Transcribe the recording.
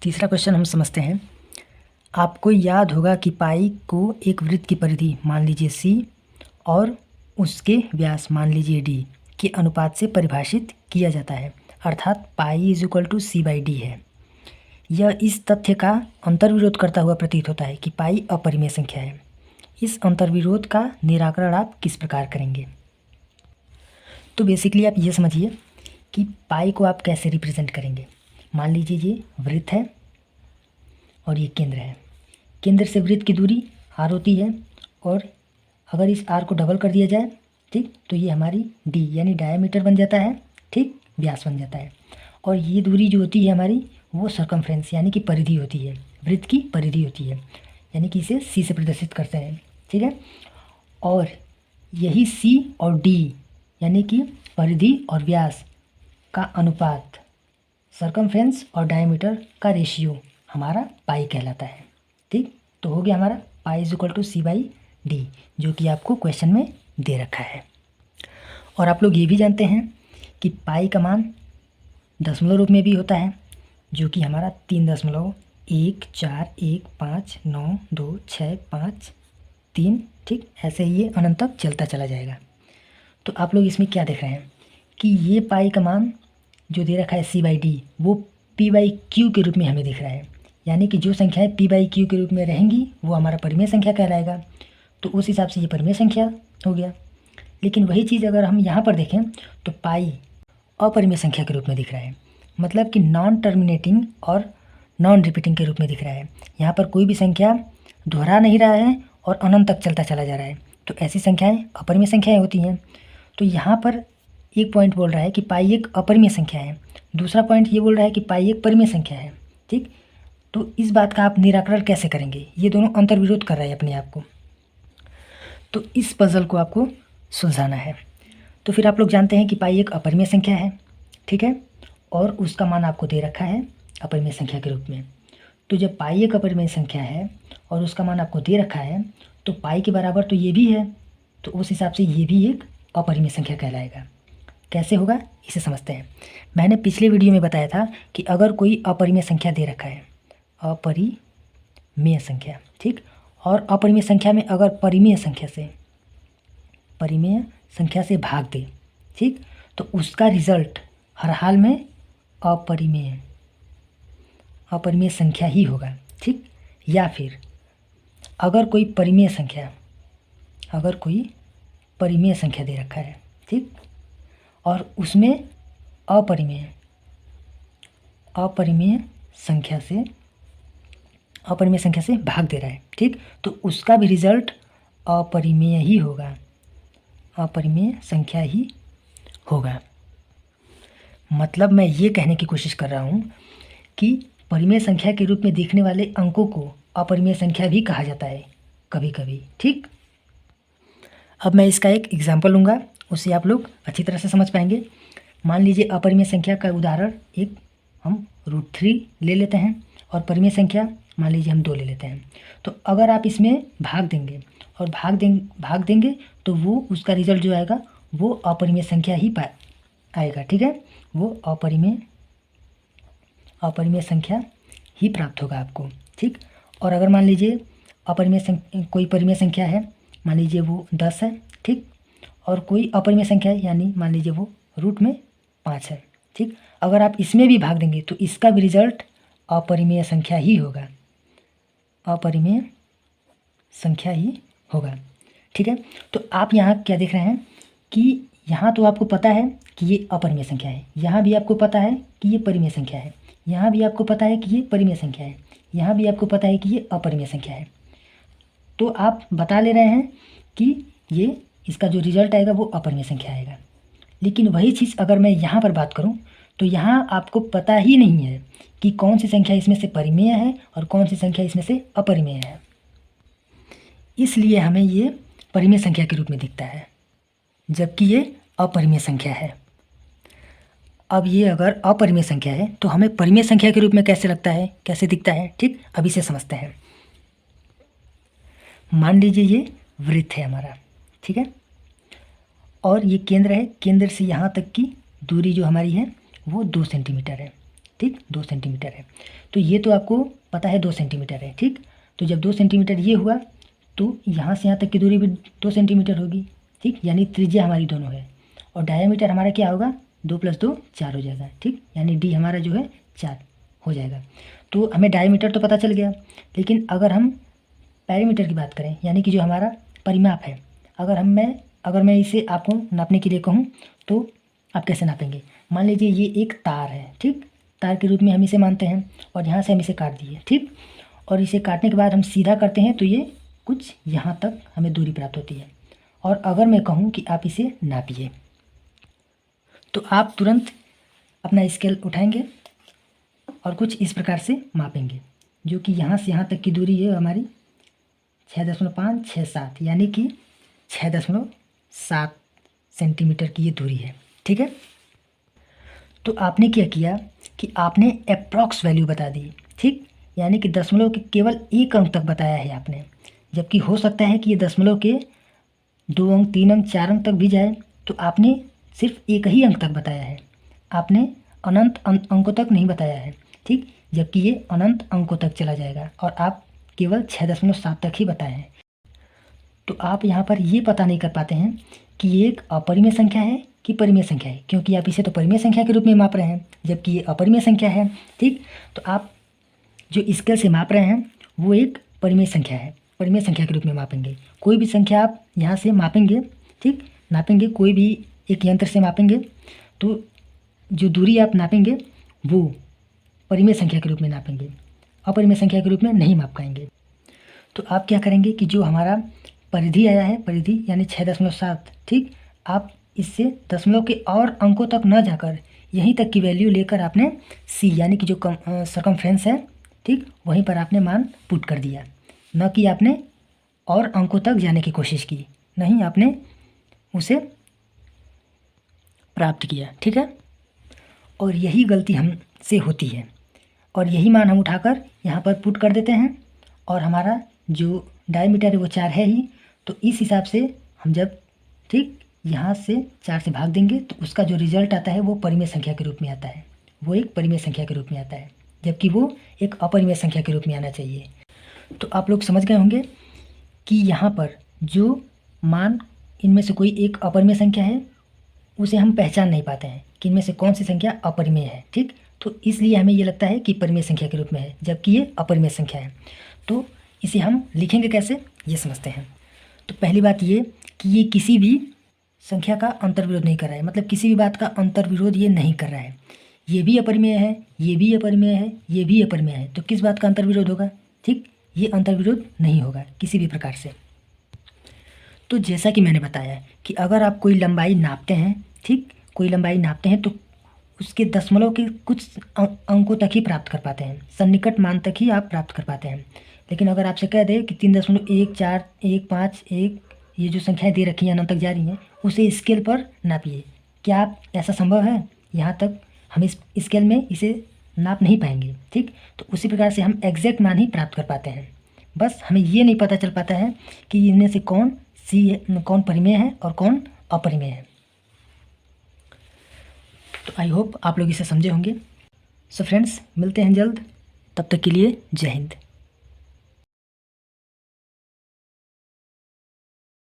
तीसरा क्वेश्चन हम समझते हैं। आपको याद होगा कि पाई को एक वृत्त की परिधि मान लीजिए सी और उसके व्यास मान लीजिए डी के अनुपात से परिभाषित किया जाता है, अर्थात pi is equal to C by D है। यह इस तथ्य का अंतर्विरोध करता हुआ प्रतीत होता है कि पाई अपरिमेय संख्या है। इस अंतर्विरोध का निराकरण आप किस प्रकार करेंगे? तो बेसिकली आप ये समझिए कि पाई को आप कैसे रिप्रेजेंट करेंगे। मान लीजिए ये वृत्त है और ये केंद्र है। केंद्र से वृत्त की दूरी r होती है और अगर इस r को डबल कर दिया जाए, ठीक, तो ये हमारी d यानी डायमीटर बन जाता है, ठीक, व्यास बन जाता है। और ये दूरी जो होती है हमारी वो सर्कमफ्रेंस यानी कि परिधि होती है, वृत्त की परिधि होती है, यानी कि इसे c से प्रदर्शित करते हैं, ठीक है। और यही c और d यानी कि परिधि और व्यास का अनुपात, सर्कमफ्रेंस और डायमीटर का रेशियो हमारा पाई कहलाता है, ठीक। तो हो गया हमारा pi is equal to C by D, जो कि आपको क्वेश्चन में दे रखा है। और आप लोग ये भी जानते हैं कि पाई का मान दशमलव रूप में भी होता है, जो कि हमारा 3.141959265 ठीक, ऐसे ही ये अनंत तक चलता चला जाएगा। तो आप लोग इसमें क्या देख रहे हैं कि ये पाई का मान जो दे रखा है सी बाई डी वो पी बाई क्यू के रूप में हमें दिख रहा है, यानी कि जो संख्याएं पी बाई क्यू के रूप में रहेंगी वो हमारा परिमेय संख्या कहलाएगा। तो उस हिसाब से ये परिमेय संख्या हो गया। लेकिन वही चीज़ अगर हम यहाँ पर देखें तो पाई अपरिमेय संख्या के रूप में दिख रहा है, मतलब कि नॉन टर्मिनेटिंग और नॉन रिपीटिंग के रूप में दिख रहा है। यहाँ पर कोई भी संख्या दोहरा नहीं रहा है और अनंत तक चलता चला जा रहा है, तो ऐसी संख्याएं अपरिमेय संख्याएं होती हैं। तो यहाँ पर एक पॉइंट बोल रहा है कि पाई एक अपरिमेय संख्या है, दूसरा पॉइंट ये बोल रहा है कि पाई एक परिमेय संख्या है, ठीक। तो इस बात का आप निराकरण कैसे करेंगे? ये दोनों अंतर्विरोध कर रहा है अपने आप को, तो इस पजल को आपको सुलझाना है। तो फिर आप लोग जानते हैं कि पाई एक अपरिमेय संख्या है, ठीक है, और उसका मान आपको दे रखा है अपरिमेय संख्या के रूप में। तो जब पाई एक अपरिमेय संख्या है और उसका मान आपको दे रखा है तो पाई के बराबर तो ये भी है, तो उस हिसाब से ये भी एक अपरिमेय संख्या कहलाएगा। कैसे होगा इसे समझते हैं। मैंने पिछले वीडियो में बताया था कि अगर कोई अपरिमेय संख्या दे रखा है, अपरिमेय संख्या, ठीक, और अपरिमेय संख्या में अगर परिमेय संख्या से भाग दे, ठीक, तो उसका रिजल्ट हर हाल में अपरिमेय संख्या ही होगा, ठीक। या फिर अगर कोई परिमेय संख्या दे रखा है, ठीक, और उसमें अपरिमेय संख्या से भाग दे रहा है, ठीक, तो उसका भी रिजल्ट अपरिमेय ही होगा, अपरिमेय संख्या ही होगा। मतलब मैं ये कहने की कोशिश कर रहा हूँ कि परिमेय संख्या के रूप में दिखने वाले अंकों को अपरिमेय संख्या भी कहा जाता है कभी कभी, ठीक। अब मैं इसका एक एग्जाम्पल लूँगा, उससे आप लोग अच्छी तरह से समझ पाएंगे। मान लीजिए अपरिमेय संख्या का उदाहरण एक हम √3 ले लेते हैं और परिमेय संख्या मान लीजिए हम 2 ले लेते हैं। तो अगर आप इसमें भाग देंगे और भाग देंगे तो वो उसका रिजल्ट जो आएगा वो अपरिमेय संख्या ही आएगा, ठीक है, वो अपरिमेय संख्या ही प्राप्त होगा आपको, ठीक। और अगर मान लीजिए कोई परिमेय संख्या है, मान लीजिए वो 10 है, ठीक, और कोई अपरिमेय संख्या है यानी मान लीजिए वो √5 है, ठीक। अगर आप इसमें भी भाग देंगे तो इसका भी रिजल्ट अपरिमेय संख्या ही होगा, अपरिमेय संख्या ही होगा, ठीक है। तो आप यहाँ क्या देख रहे हैं कि यहाँ तो आपको पता है कि ये अपरिमेय संख्या है, यहाँ भी आपको पता है कि ये परिमेय संख्या है, यहाँ भी आपको पता है कि ये परिमेय संख्या है, यहाँ भी आपको पता है कि ये अपरिमेय संख्या है। तो आप बता ले रहे हैं कि ये इसका जो रिजल्ट आएगा वो अपरिमेय संख्या आएगा। लेकिन वही चीज़ अगर मैं यहाँ पर बात करूँ तो यहाँ आपको पता ही नहीं है कि कौन सी संख्या इसमें से परिमेय है और कौन सी संख्या इसमें से अपरिमेय है, इसलिए हमें ये परिमेय संख्या के रूप में दिखता है जबकि ये अपरिमेय संख्या है। अब ये अगर अपरिमेय संख्या है तो हमें परिमेय संख्या के रूप में कैसे लगता है, कैसे दिखता है, ठीक, अब इसे समझते हैं। मान लीजिए ये वृत्त है हमारा, ठीक है, और ये केंद्र है, केंद्र से यहाँ तक की दूरी जो हमारी है वो 2 सेंटीमीटर है, ठीक, 2 सेंटीमीटर है। तो ये तो आपको पता है 2 सेंटीमीटर है, ठीक। तो जब 2 सेंटीमीटर ये हुआ तो यहाँ से यहाँ तक की दूरी भी 2 सेंटीमीटर होगी, ठीक, यानी त्रिज्या हमारी दोनों है। और डायमीटर हमारा क्या होगा, 2 + 2 4 हो जाएगा, ठीक, यानी डी हमारा जो है 4 हो जाएगा। तो हमें डायमीटर तो पता चल गया, लेकिन अगर हम पेरीमीटर की बात करें, यानी कि जो हमारा परिमाप है, अगर मैं इसे आपको नापने के लिए कहूँ तो आप कैसे नापेंगे। मान लीजिए ये एक तार है, ठीक, तार के रूप में हम इसे मानते हैं और यहाँ से हम इसे काट दिए, ठीक, और इसे काटने के बाद हम सीधा करते हैं तो ये कुछ यहाँ तक हमें दूरी प्राप्त होती है। और अगर मैं कहूँ कि आप इसे नापिए तो आप तुरंत अपना स्केल उठाएंगे और कुछ इस प्रकार से मापेंगे, जो कि यहाँ से यहाँ तक की दूरी है हमारी 6.567, यानी कि 6.7 सेंटीमीटर की ये दूरी है, ठीक है। तो आपने क्या किया कि आपने अप्रॉक्स वैल्यू बता दी, ठीक, यानी कि दशमलव के केवल 1 अंक तक बताया है आपने, जबकि हो सकता है कि ये दशमलव के 2 अंक, 3 अंक, 4 अंक तक भी जाए, तो आपने सिर्फ एक ही अंक तक बताया है, आपने अनंत अंकों तक नहीं बताया है, ठीक, जबकि ये अनंत अंकों तक चला जाएगा और आप केवल 6.7 तक ही बताए हैं। तो आप यहाँ पर ये पता नहीं कर पाते हैं कि ये एक अपरिमेय संख्या है कि परिमेय संख्या है, क्योंकि आप इसे तो परिमेय संख्या के रूप में माप रहे हैं, जबकि ये अपरिमेय संख्या है, ठीक। तो आप जो स्केल से माप रहे हैं वो एक परिमेय संख्या है, परिमेय संख्या के रूप में मापेंगे। कोई भी संख्या आप यहाँ से मापेंगे, ठीक, नापेंगे, कोई भी एक यंत्र से मापेंगे तो जो दूरी आप नापेंगे वो परिमेय संख्या के रूप में नापेंगे, अपरिमेय संख्या के रूप में नहीं माप पाएंगे। तो आप क्या करेंगे कि जो हमारा परिधि आया है, परिधि यानी 6.7, ठीक, आप इससे दशमलव के और अंकों तक न जाकर यहीं तक की वैल्यू लेकर आपने सी यानी कि जो सरकमफ्रेंस है, ठीक, वहीं पर आपने मान पुट कर दिया, न कि आपने और अंकों तक जाने की कोशिश की, नहीं, आपने उसे प्राप्त किया, ठीक है। और यही गलती हमसे होती है और यही मान हम उठाकर यहाँ पर पुट कर देते हैं और हमारा जो डायमीटर है वो 4 है ही, तो इस हिसाब से हम जब, ठीक, यहाँ से 4 से भाग देंगे तो उसका जो रिजल्ट आता है वो परिमेय संख्या के रूप में आता है, वो एक परिमेय संख्या के रूप में आता है, जबकि वो एक अपरिमेय संख्या के रूप में आना चाहिए। तो आप लोग समझ गए होंगे कि यहाँ पर जो मान, इनमें से कोई एक अपरिमेय संख्या है, उसे हम पहचान नहीं पाते हैं कि इनमें से कौन सी संख्या अपरिमेय है, ठीक, तो इसलिए हमें ये लगता है कि परिमेय संख्या के रूप में है, जबकि ये अपरिमेय संख्या है। तो इसे हम लिखेंगे कैसे, ये समझते हैं। तो पहली बात ये कि ये किसी भी संख्या का अंतर्विरोध नहीं कर रहा है, मतलब किसी भी बात का अंतर्विरोध ये नहीं कर रहा है। ये भी अपरिमेय है, ये भी अपरिमेय है, ये भी अपरिमेय है, तो किस बात का अंतर्विरोध होगा, ठीक, ये अंतर्विरोध नहीं होगा किसी भी प्रकार से। तो जैसा कि मैंने बताया कि अगर आप कोई लंबाई नापते हैं, ठीक, कोई लंबाई नापते हैं तो उसके दशमलव के कुछ अंकों तक ही प्राप्त कर पाते हैं, सन्निकट मान तक ही आप प्राप्त कर पाते हैं। लेकिन अगर आपसे कह दें कि 3.1415 ये जो संख्याएं दे रखी हैं अनंत तक जा रही हैं, उसे स्केल पर नापिए, क्या आप, ऐसा संभव है? यहाँ तक हम इस स्केल में इसे नाप नहीं पाएंगे, ठीक। तो उसी प्रकार से हम एग्जैक्ट मान ही प्राप्त कर पाते हैं, बस हमें ये नहीं पता चल पाता है कि इनमें से कौन परिमेय है और कौन अपरिमेय है। तो आई होप आप लोग इसे समझे होंगे। सो फ्रेंड्स, मिलते हैं जल्द, तब तक के लिए जय हिंद।